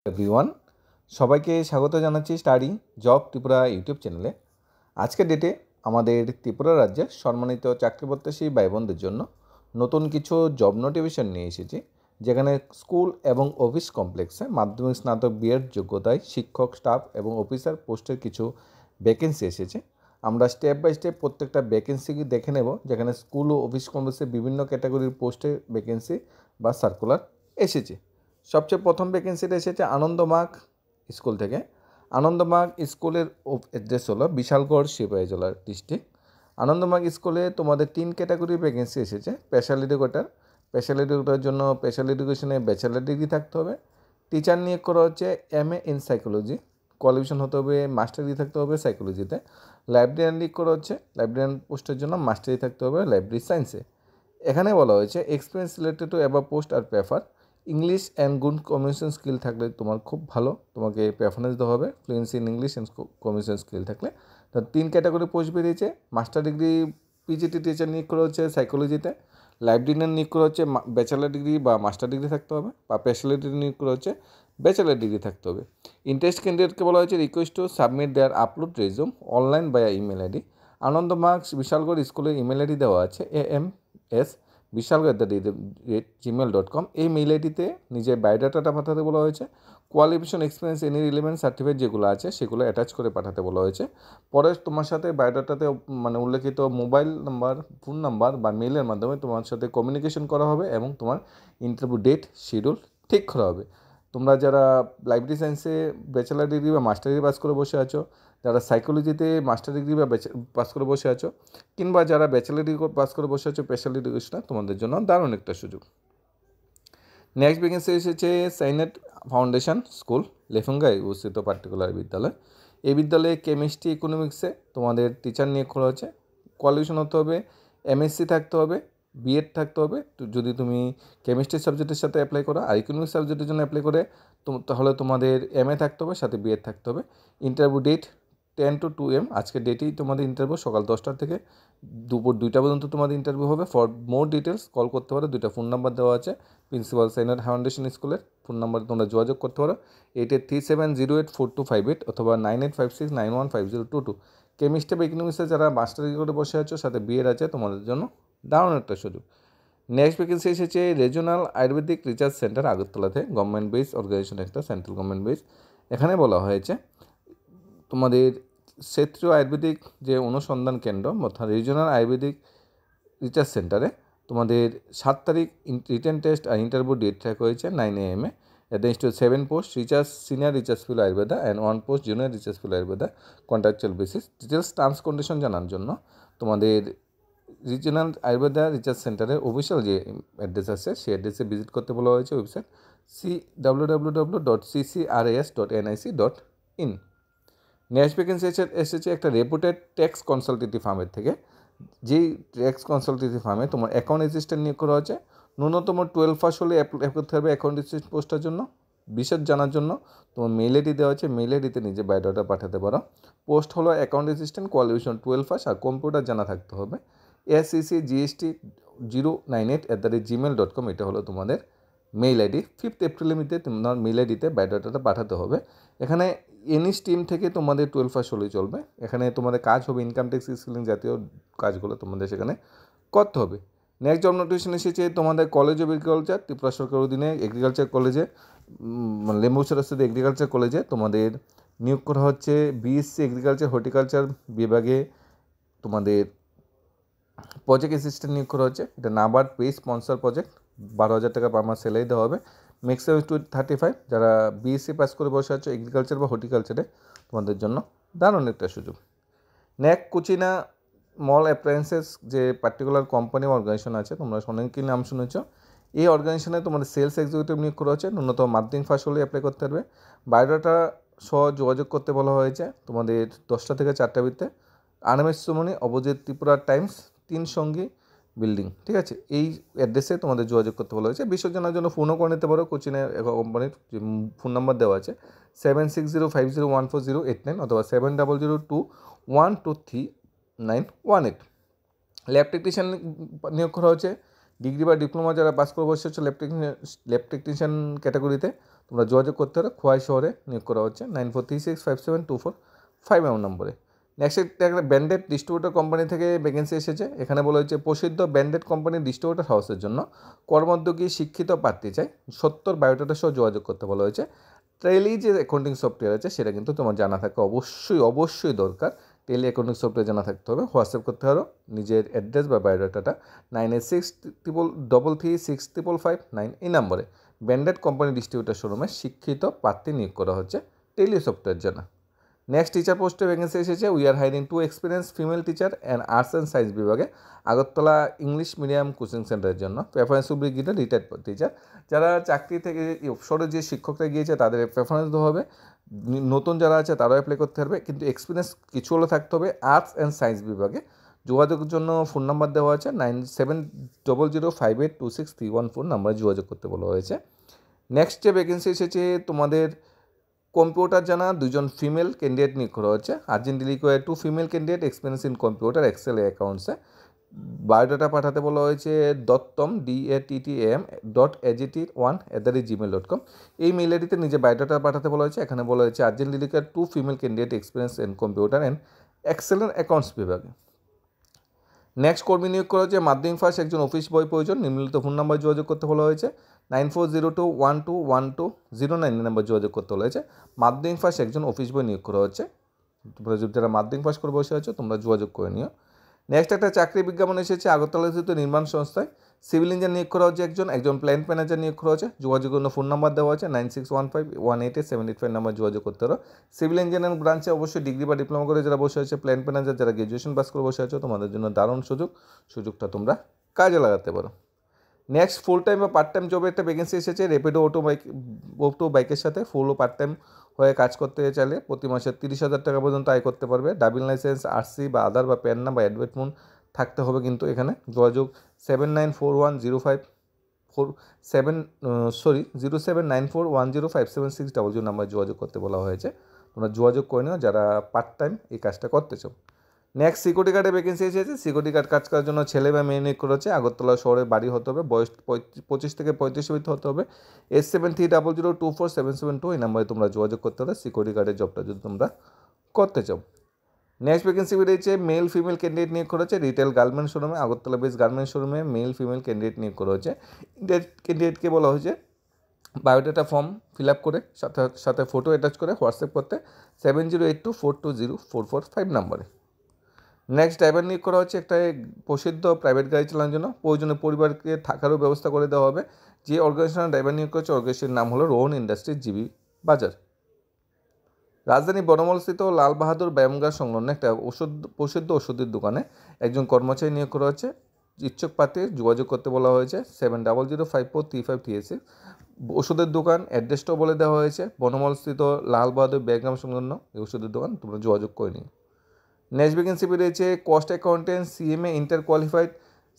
Everyone, সবাইকে স্বাগত জানাচ্ছি স্টাডি জব ত্রিপুরা ইউটিউব চ্যানেলে। আজকের ডেটে আমাদের ত্রিপুরা রাজ্যের সম্মানিত চাকরিপ্রত্যাশী ভাই বোনদের জন্য নতুন কিছু জব নোটিফিকেশন নিয়ে এসেছি, যেখানে স্কুল এবং অফিস কমপ্লেক্সে মাধ্যমিক স্নাতক বিএড যোগ্যতায় শিক্ষক, স্টাফ এবং অফিসার পোস্টের কিছু ভ্যাকেন্সি এসেছে। আমরা স্টেপ বাই স্টেপ প্রত্যেকটা ভ্যাকেন্সি দেখে নেব, যেখানে স্কুল ও অফিস কমপ্লেক্সে বিভিন্ন ক্যাটাগরির পোস্টের ভ্যাকেন্সি বা সার্কুলার এসেছে। সবচেয়ে প্রথম ভ্যাকেন্সিটা এসেছে আনন্দমার্গ স্কুল থেকে। আনন্দমার্গ স্কুলের অ্যাড্রেস হলো বিশালগড়, সিপাহীজলা ডিস্ট্রিক্ট। আনন্দমার্গ স্কুলে তোমাদের 3 ক্যাটাগরির ভ্যাকেন্সি এসেছে। স্পেশাল এডুকেটর, স্পেশাল এডুকেটরের জন্য স্পেশাল এডুকেশনে ব্যাচেলার ডিগ্রি থাকতে হবে। টিচার নিয়োগ করা হচ্ছে MA ইন সাইকোলজি, কোয়ালিফিকেশন হতে হবে মাস্টার ডিগ্রি থাকতে হবে সাইকোলজিতে। লাইব্রেরিয়ান নিয়োগ করা হচ্ছে, লাইব্রেরিয়ান পোস্টের জন্য মাস্টার ডিগ্রি থাকতে হবে লাইব্রেরি সায়েন্সে। এখানে বলা হয়েছে experience related to above post আর prefer. English and good communication skill থাকলে তোমার খুব ভালো, তোমাকে প্রেফারেন্স দেওয়া হবে fluency in English and communication skill থাকলে। তো 3 ক্যাটাগরি পোস্ট বেরিয়েছে। মাস্টার ডিগ্রি PGT টিচার নিয়োগ করা হচ্ছে সাইকোলজিতে। লাইব্রেরিয়ান নিয়োগ করা হচ্ছে ব্যাচেলার ডিগ্রি বা মাস্টার ডিগ্রি থাকতে হবে, বা স্পেশাল ডিগ্রি নিয়োগ করা হচ্ছে ব্যাচেলার ডিগ্রি থাকতে হবে। ইন্টারেস্ট ক্যান্ডিডেটকে বলা হয়েছে request to submit their upload resume online by email ID. Ananda Marga Bishalgarh স্কুলের ইমেল আইডি দেওয়া আছে ams@gmail.com। এই মেইল আইডিতে নিজের বায়োডাটাটা পাঠাতে বলা হয়েছে। Qualification, experience, any relevant certificate যেগুলো আছে সেগুলো অ্যাটাচ করে পাঠাতে বলা হয়েছে। পরে তোমার সাথে বায়োডাটাতে উল্লেখিত মোবাইল নাম্বার, ফোন নাম্বার বা মেইলের মাধ্যমে তোমার সাথে কমিউনিকেশন করা হবে এবং তোমার ইন্টারভিউ ডেট শিডিউল ঠিক করা হবে। তোমরা যারা লাইব্রেরি সায়েন্সে ব্যাচেলার ডিগ্রি বা মাস্টার ডিগ্রি পাস করে বসে আছো, যারা সাইকোলজিতে মাস্টার ডিগ্রি বা পাস করে বসে আছো, কিংবা যারা ব্যাচেলার ডিগ্রি পাস করে বসে আছো স্পেশাল এডুকেশনে, তোমাদের জন্য দারুণ একটা সুযোগ। নেক্সট ভ্যাকেন্সি এসেছে সাইনেট ফাউন্ডেশন স্কুল, লেফুঙ্গায় অবস্থিত পার্টিকুলার বিদ্যালয়। এই বিদ্যালয়ে কেমিস্ট্রি, ইকোনমিক্সে তোমাদের টিচার নিয়োগ করা হচ্ছে। কোয়ালিফিকেশন হতে হবে MSc থাকতে হবে, বিএড থাকতে হবে যদি তুমি কেমিস্ট্রি সাবজেক্টের সাথে অ্যাপ্লাই করো, আর ইকোনমিক্স সাবজেক্টের জন্য অ্যাপ্লাই করে তাহলে তোমাদের MA থাকতে হবে, সাথে বিএড থাকতে হবে। ইন্টারভিউ ডেট 10 to 2 AM, আজকে ডেটেই তোমাদের ইন্টারভিউ, সকাল 10টা থেকে দুপুর 2টা পর্যন্ত তোমাদের ইন্টারভিউ হবে। ফর মোর ডিটেলস কল করতে পারো, 2টা ফোন নাম্বার দেওয়া আছে প্রিন্সিপাল সাইনাট ফাউন্ডেশন স্কুলের। ফোন নাম্বারে তোমরা যোগাযোগ করতে পারো 8837084258 অথবা 9856915022। কেমিস্ট্রি বা ইকোনমিক্সে যারা মাস্টার ডিগ্রি করে বসে আছো, সাথে বিএড আছে, তোমাদের জন্য দারুণ একটা সুযোগ। নেক্সট ভ্যাকেন্সি এসেছে রিজিওনাল আয়ুর্বেদিক রিসার্চ সেন্টার আগরতলাতে, গভর্নমেন্ট বেস অর্গানাইজেশন, একটা সেন্ট্রাল গভর্নমেন্ট বেস। এখানে বলা হয়েছে তোমাদের ক্ষেত্রীয় আয়ুর্বেদিক যে অনুসন্ধান কেন্দ্র অর্থাৎ রিজিওনাল আয়ুর্বেদিক রিসার্চ সেন্টারে তোমাদের 7 তারিখ রিটেন টেস্ট আর ইন্টারভিউ ডেট রাখা হয়েছে 9 AM এ। Attends to 7 post research senior research fellow Ayurveda and 1 post junior research fellow Ayurveda, contractual basis. Details terms condition জানার জন্য তোমাদের রিজিওনাল আয়ুর্বেদা রিসার্চ সেন্টারের অফিসিয়াল যে অ্যাড্রেস আছে সেই অ্যাড্রেসে ভিজিট করতে বলা হয়েছে, ওয়েবসাইট www.ccras.nic.in। নেক্সট ভ্যাকেন্সি এসেছে একটা রেপুটেড ট্যাক্স কনসালটেটিভ ফার্মের থেকে। যেই ট্যাক্স কনসালটেটিভ ফার্মে তোমার অ্যাকাউন্ট অ্যাসিস্ট্যান্ট নিয়োগ করা হচ্ছে। ন্যূনতম 12 পাস হলে অ্যাপ্লাই করতে হবে অ্যাকাউন্ট অ্যাসিস্ট্যান্ট পোস্টের জন্য। বিশেষ জানার জন্য তোমার মেল আইডি দেওয়া আছে, মেল আইডিতে নিজে বায়োডাটা পাঠাতে পারো। পোস্ট হলো অ্যাকাউন্ট অ্যাসিস্ট্যান্ট, কোয়ালিফিকেশন 12 পাস আর কম্পিউটার জানা থাকতে হবে। SCCGST098@gmail.com, এটা হলো তোমাদের মেইল আইডি। 5 এপ্রিলের মধ্যে তোমার মেইল আইডিতে বায়োডাটাটা পাঠাতে হবে। এখানে এনি স্ট্রিম থেকে তোমাদের 12 পাস হলেই চলবে। এখানে তোমাদের কাজ হবে ইনকাম ট্যাক্স স্কিলিং জাতীয় কাজগুলো তোমাদের সেখানে করতে হবে। নেক্সট জব নোটিফিকেশন এসেছে তোমাদের কলেজ অফ এগ্রিকালচার, ত্রিপুরা সরকার অধীনে এগ্রিকালচার কলেজে, লেম্বুছড়াস্থিত এগ্রিকালচার কলেজে তোমাদের নিয়োগ করা হচ্ছে BSc এগ্রিকালচার হর্টিকালচার বিভাগে। তোমাদের প্রজেক্ট অ্যাসিস্ট্যান্ট নিয়োগ করা হচ্ছে। এটা নাবার্ড পে স্পন্সর প্রজেক্ট, 12,000 টাকা পার মাস স্যালারি দেওয়া হবে। Maximum to 35। যারা BSc পাস করে বসে আছো এগ্রিকালচার বা হর্টিকালচারে, তোমাদের জন্য দারুণ একটা সুযোগ। নেক্সট কুচিনা মল অ্যাপ্লায়েন্সেস যে পার্টিকুলার কোম্পানি অর্গানাইজেশন আছে, তোমরা অনেকেই নাম শুনেছ। এই অর্গানাইজেশনে তোমাদের সেলস এক্সিকিউটিভ নিয়োগ করা হচ্ছে। ন্যূনতম মাধ্যমিক পাস হলে অ্যাপ্লাই করতে পারবে। বায়োডাটা সহ যোগাযোগ করতে বলা হয়েছে তোমাদের 10টা থেকে 4টার ভিতরে। RMS সুমনি, অপোজিট ত্রিপুরা টাইমস, 3 সঙ্গী বিল্ডিং, ঠিক আছে। এই অ্যাড্রেসে তোমাদের যোগাযোগ করতে বলা হয়েছে। বিশদ জানার জন্য ফোনও করে নিতে পারো। কোচিনের কোম্পানির যে ফোন নাম্বার দেওয়া আছে 7605014089 অথবা 7002123918। ল্যাব টেকনিশিয়ান নিয়োগ করা হচ্ছে ডিগ্রি বা ডিপ্লোমা যারা পাস করে বসে হচ্ছে ল্যাব টেকনিশিয়ান ক্যাটাগরিতে তোমরা যোগাযোগ করতে হবে। খোয়াই শহরে নিয়োগ করা হচ্ছে 9436572445 নম্বরে। নেক্সট একটা ব্র্যান্ডেড ডিস্ট্রিবিউটর কোম্পানি থেকে ভ্যাকেন্সি এসেছে। এখানে বলা হয়েছে প্রসিদ্ধ ব্র্যান্ডেড কোম্পানির ডিস্ট্রিবিউটর হাউসের জন্য কর্মোদ্যোগী শিক্ষিত প্রার্থী চাই, 70 বায়োডাটা সহ যোগাযোগ করতে বলা হয়েছে। ট্যালি যে অ্যাকাউন্টিং সফটওয়্যার আছে সেটা কিন্তু তোমার জানা থাকা অবশ্যই দরকার। ট্যালি অ্যাকাউন্টিং সফটওয়্যার জানা থাকতে হবে। হোয়াটসঅ্যাপ করতে পারো নিজের অ্যাড্রেস বা বায়োডাটাটা 9863336559 এই নম্বরে। ব্র্যান্ডেড কোম্পানি ডিস্ট্রিবিউটর শোরুমে শিক্ষিত প্রার্থী নিয়োগ করা হচ্ছে ট্যালি সফটওয়্যার জানা। নেক্সট টিচার পোস্টে ভ্যাকেন্সি এসেছে। We are hiring 2 experience female teacher and arts and science বিভাগে আগরতলা ইংলিশ মিডিয়াম কোচিং সেন্টারের জন্য। Preference will be given retired teacher. যারা চাকরি থেকে অবসরে যে শিক্ষকরা গিয়েছে তাদের প্রেফারেন্স দেওয়া হবে। নতুন যারা আছে তারাও অ্যাপ্লাই করতে পারবে, কিন্তু এক্সপিরিয়েন্স কিছু হলে থাকতে হবে আর্টস অ্যান্ড সায়েন্স বিভাগে। যোগাযোগের জন্য ফোন নাম্বার দেওয়া আছে 9700582631 নাম্বারে যোগাযোগ করতে বলা হয়েছে। নেক্সট যে ভ্যাকেন্সি এসেছে তোমাদের কম্পিউটার জানা 2 জন ফিমেল ক্যান্ডিডেট নিয়োগ করা হচ্ছে। Urgent require 2 female candidate experience in computer excel অ্যাকাউন্টসে। বায়োডাটা পাঠাতে বলা হয়েছে দত্তম DATTM.AGT1@gmail.com এই মেল আইডিতে নিজে বায়োডাটা পাঠাতে বলা হয়েছে। এখানে বলা হয়েছে urgent require 2 female candidate experience in computer and Excel accounts বিভাগে। নেক্সট কর্মী নিয়োগ করা হচ্ছে মাধ্যমিক পাস একজন অফিস বয় প্রয়োজন। নিম্নলিখিত ফোন নাম্বার যোগাযোগ করতে বলা হয়েছে 9402121209 নাম্বার যোগাযোগ করতে বলা হয়েছে। মাধ্যমিক পাস একজন অফিস বয় নিয়োগ করা হচ্ছে। তোমরা যারা মাধ্যমিক পাস করে বসে আছো তোমরা যোগাযোগ করে নিও। নেক্সট একটা চাকরি বিজ্ঞাপন এসেছে আগরতলাস্থিত নির্মাণ সংস্থায়। সিভিল ইঞ্জিনিয়ার নিয়োগ করা হচ্ছে একজন প্ল্যান্ট ম্যানেজার নিয়োগ করা হচ্ছে। যোগাযোগের জন্য ফোন নাম্বার দেওয়া আছে 9615188785 নাম্বার যোগাযোগ করতে হবে। সিভিল ইঞ্জিনিয়ারিং ব্রাঞ্চে অবশ্যই ডিগ্রি বা ডিপ্লোমা করে যারা বসে আছে, প্ল্যান্ট ম্যানেজার যারা গ্র্যাজুয়েশন পাস করে বসে আছো তোমাদের জন্য দারুণ সুযোগটা তোমরা কাজে লাগাতে পারো। নেক্সট ফুল টাইম বা পার্ট টাইম জবের একটা ভ্যাকেন্সি এসেছে। র্যাপিডো অটো বাইকের সাথে ফুল ও পার্ট টাইম হয়ে কাজ করতে চাইলে প্রতি মাসে 30,000 টাকা পর্যন্ত আয় করতে পারবে। ড্রাইভিং লাইসেন্স, আরসি বা আধার বা প্যান নাম্বার অ্যাডভার্টমেন্ট থাকতে হবে কিন্তু এখানে। যোগাযোগ 0794105760 নাম্বার যোগাযোগ করতে বলা হয়েছে। তোমরা যোগাযোগ করে নিও যারা পার্ট টাইম এই কাজটা করতে চাও। নেক্সট সিকিউরিটি গার্ডের ভ্যাকেন্সি এসেছে। সিকিউরিটি গার্ড কাজ করার জন্য ছেলে বা মেয়ে নিয়োগ করেছে। আগরতলা শহরে বাড়ি হতে হবে, বয়স 25 থেকে 35 ভিতরে হতে হবে। 8730024772 এই নাম্বারে তোমরা যোগাযোগ করতে হবে সিকিউরিটি গার্ডের জবটা যদি তোমরা করতে চাও। নেক্সট ভ্যাকেন্সি বেরিয়েছে মেল ফিমেল ক্যান্ডিডেট নিয়োগ করেছে রিটেল গার্মেন্টস শোরুমে। আগরতলা বেস গার্মেন্টস শোরুমে মেল ফিমেল ক্যান্ডিডেট নিয়োগ করা হয়েছে। ক্যান্ডিডেটকে বলা হয়েছে বায়োডাটা ফর্ম ফিল আপ করে সাথে ফটো অ্যাটাচ করে হোয়াটসঅ্যাপ করতে 7082420445 নাম্বারে। নেক্সট ড্রাইভার নিয়োগ করা হচ্ছে একটা প্রসিদ্ধ প্রাইভেট গাড়ি চালানোর জন্য। প্রয়োজনে পরিবারকে থাকারও ব্যবস্থা করে দেওয়া হবে। যে অর্গানাইজেশন ড্রাইভার নিয়োগ করেছে অর্গানাইজেশনের নাম হলো রোহন ইন্ডাস্ট্রিজ জিবি বাজার। রাজধানী বনমলস্থিত লাল বাহাদুর ব্যায়ামগার সংলগ্ন একটা প্রসিদ্ধ ওষুধের দোকানে একজন কর্মচারী নিয়োগ করা হচ্ছে। ইচ্ছুক প্রার্থীর যোগাযোগ করতে বলা হয়েছে 7005435336। ওষুধের দোকান অ্যাড্রেসটাও বলে দেওয়া হয়েছে বনমলস্থিত লাল বাহাদুর ব্যায়ামগার সংলগ্ন এই ওষুধের দোকান, তোমরা যোগাযোগ করে নিও। নেক্সট ভ্যাকেন্সি বেরিয়েছে cost accountant, CMA inter qualified,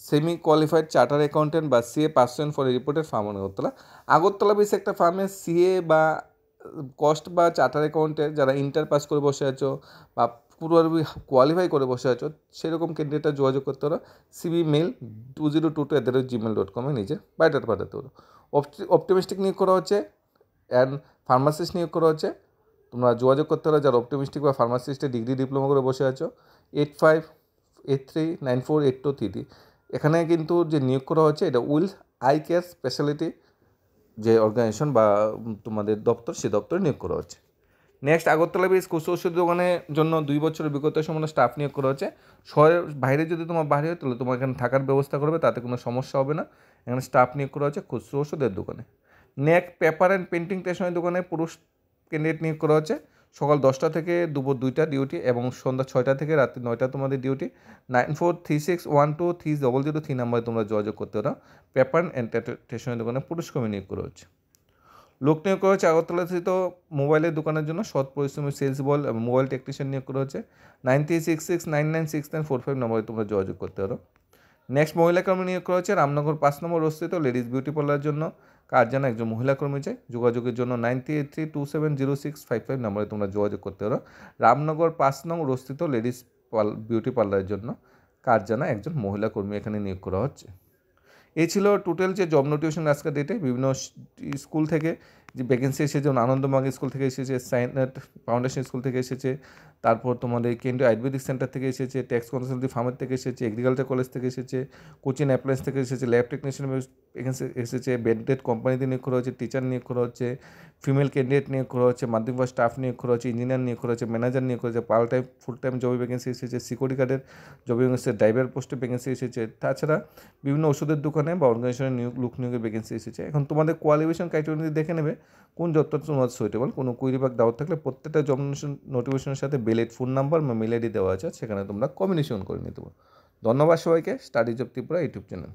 semi qualified charter accountant বা CA person for reported firm Agartala বেশ একটা ফার্মে সিএ বা কস্ট বা চার্টার অ্যাকাউন্টেন্ট যারা ইন্টার পাস করে বসে আছো বা পুরোপুরি কোয়ালিফাই করে বসে আছো সেরকম ক্যান্ডিডেটরা যোগাযোগ করতে পারো। সিবি মেল 2022@gmail.com নিজের বায়োডাটা পাঠাতে পারো। অপটিমিস্টিক নিয়োগ করা হচ্ছে অ্যান্ড ফার্মাসিস্ট নিয়োগ করা হচ্ছে। তোমরা যোগাযোগ করতে পারো যারা অপটিমিস্টিক বা ফার্মাসিস্টে ডিগ্রি ডিপ্লোমা করে বসে আছো 8583948233। এখানে কিন্তু যে নিয়োগ করা হচ্ছে এটা উইল আই কেয়ার স্পেশালিটি যে অর্গানাইজেশন বা তোমাদের দপ্তর সেই দপ্তরে নিয়োগ করা হচ্ছে। নেক্সট আগরতলা বেস খুচরো ওষুধ দোকানের জন্য 2 বছরের অভিজ্ঞতা সম্পন্ন স্টাফ নিয়োগ করা হচ্ছে। শহরের বাইরে যদি তোমার বাইরে হয় তাহলে তোমার এখানে থাকার ব্যবস্থা করবে, তাতে কোনো সমস্যা হবে না। এখানে স্টাফ নিয়োগ করা হচ্ছে খুচরো ওষুধের দোকানে। Next paper and printing stationery দোকানে পুরুষ ক্যান্ডিডেট নিয়োগ করা হচ্ছে। সকাল 10টা থেকে দুপুর 2টা ডিউটি এবং সন্ধ্যা 6টা থেকে রাত্রি 9টা তোমাদের ডিউটি। 9436123003 নাম্বারে তোমরা যোগাযোগ করতে পারো। পেপার অ্যান্ড স্টেশনারি দোকানে পুরুষ কর্মী নিয়োগ করা হচ্ছে। লোক নিয়োগ করা হচ্ছে আগরতলাস্থিত মোবাইলের দোকানের জন্য সৎ পরিশ্রমী সেলস বল এবং মোবাইল টেকনিশিয়ান নিয়োগ করা হচ্ছে। 9366996945 নম্বরে তোমরা যোগাযোগ করতে পারো। নেক্সট মহিলা কর্মী নিয়োগ করা হচ্ছে রামনগর 5 নম্বর অবস্থিত লেডিস বিউটি পার্লারের জন্য। কার যেন একজন মহিলা কর্মী চাই। যোগাযোগের জন্য 9383270655 নম্বরে তোমরা যোগাযোগ করতে পারো। রামনগর 5 নং অবস্থিত লেডিস বিউটি পার্লারের জন্য কার যেন একজন মহিলা কর্মী এখানে নিয়োগ করা হচ্ছে। এই ছিল টোটাল যে জব নোটিফিকেশন আজকের ডেটে বিভিন্ন স্কুল থেকে যে ভ্যাকেন্সি এসেছে, যেমন আনন্দমার্গ স্কুল থেকে এসেছে, সাইনাট ফাউন্ডেশন স্কুল থেকে এসেছে, তারপর তোমাদের কেন্দ্রীয় আয়ুর্বেদিক সেন্টার থেকে এসেছে, ট্যাক্স কনসালটেন্সি ফার্মের থেকে এসেছে, এগ্রিকালচার কলেজ থেকে এসেছে, কোচিং অ্যাপ্লায়েন্স থেকে এসেছে, ল্যাব টেকনিশিয়ান ভ্যাকেন্সি এসেছে, বেডেড কোম্পানিতে নিয়োগ করা হচ্ছে, টিচার নিয়োগ করা হচ্ছে, ফিমেল ক্যান্ডিডেট নিয়োগ করা হচ্ছে, মাধ্যমিক বা স্টাফ নিয়োগ করা হচ্ছে, ইঞ্জিনিয়ার নিয়োগ করা হচ্ছে, ম্যানেজার নিয়োগ করা হচ্ছে, পার্ট টাইম ফুল টাইম জবে ভ্যাকেন্সি এসেছে, সিকিউরিটি গার্ডের জবে ভ্যাকেন্সি, ড্রাইভার পোস্টে ভ্যাকেন্সি এসেছে, তাছাড়া বিভিন্ন ওষুধের দোকানে বা অর্গানাইজেশনের লোক নিয়োগের ভ্যাকেন্সি এসেছে। এখন তোমাদের কোয়ালিফিকেশন ক্রাইটেরিয়া দেখে নেবে কোন জবটা তোমার সুইটেবল। কোনো কুইরি বা ডাউট থাকলে প্রত্যেকটা জব নোটিফিকেশনের সাথে বেলেট ফোন নাম্বার বা মেল আইডি দেওয়া আছে, সেখানে তোমরা কমিউনিকেশন করে নিতে পারো। ধন্যবাদ সবাইকে। Study job Tripura YouTube channel.